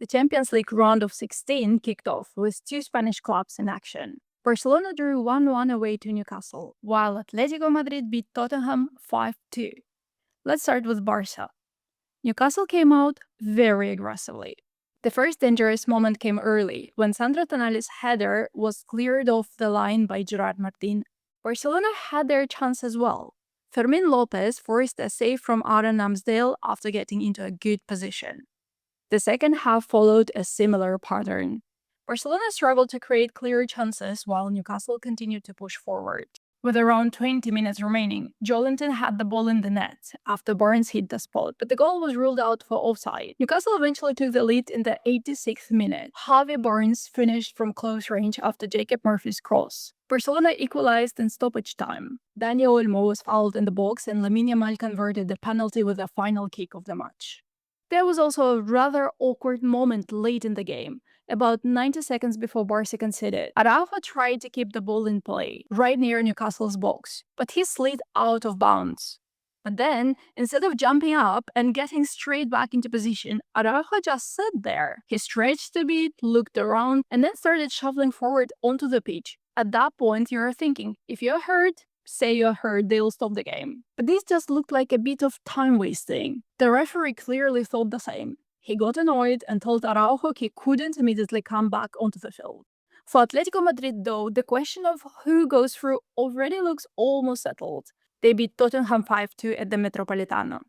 The Champions League Round of 16 kicked off with two Spanish clubs in action. Barcelona drew 1-1 away to Newcastle, while Atlético Madrid beat Tottenham 5-2. Let's start with Barca. Newcastle came out very aggressively. The first dangerous moment came early, when Sandro Tonali's header was cleared off the line by Gerard Martin. Barcelona had their chance as well. Fermin Lopez forced a save from Aaron Ramsdale after getting into a good position. The second half followed a similar pattern. Barcelona struggled to create clear chances while Newcastle continued to push forward. With around 20 minutes remaining, Joelinton had the ball in the net after Barnes hit the spot, but the goal was ruled out for offside. Newcastle eventually took the lead in the 86th minute. Harvey Barnes finished from close range after Jacob Murphy's cross. Barcelona equalized in stoppage time. Daniel Olmo was fouled in the box and Lamine Yamal converted the penalty with the final kick of the match. There was also a rather awkward moment late in the game. About 90 seconds before Barca conceded, Araujo tried to keep the ball in play, right near Newcastle's box, but he slid out of bounds. But then, instead of jumping up and getting straight back into position, Araujo just sat there. He stretched a bit, looked around, and then started shuffling forward onto the pitch. At that point, you're thinking, if you're hurt, say you're hurt, they'll stop the game. But this just looked like a bit of time wasting. The referee clearly thought the same. He got annoyed and told Araujo he couldn't immediately come back onto the field. For Atlético Madrid though, the question of who goes through already looks almost settled. They beat Tottenham 5-2 at the Metropolitano.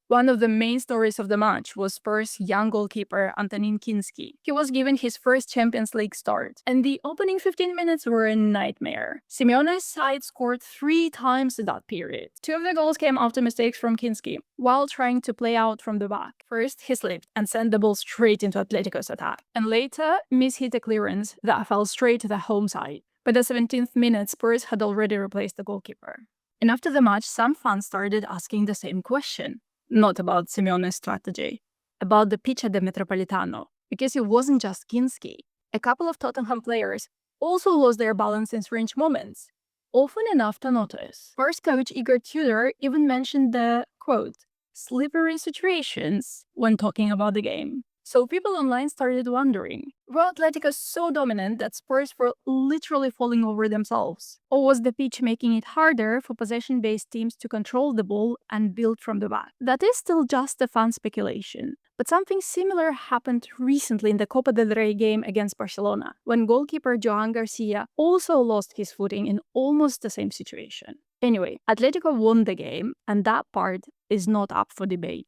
One of the main stories of the match was Spurs' young goalkeeper Antonin Kinski. He was given his first Champions League start, and the opening 15 minutes were a nightmare. Simeone's side scored 3 times in that period. 2 of the goals came after mistakes from Kinski, while trying to play out from the back. First, he slipped and sent the ball straight into Atletico's attack, and later mishit a clearance that fell straight to the home side. By the 17th minute, Spurs had already replaced the goalkeeper. And after the match, some fans started asking the same question. Not about Simeone's strategy, about the pitch at the Metropolitano, because it wasn't just Kinski. A couple of Tottenham players also lost their balance in strange moments, often enough to notice. First coach Igor Tudor even mentioned the, quote, slippery situations when talking about the game. So people online started wondering, were Atletico so dominant that Spurs were literally falling over themselves? Or was the pitch making it harder for possession-based teams to control the ball and build from the back? That is still just a fan speculation. But something similar happened recently in the Copa del Rey game against Barcelona, when goalkeeper Joan Garcia also lost his footing in almost the same situation. Anyway, Atletico won the game, and that part is not up for debate.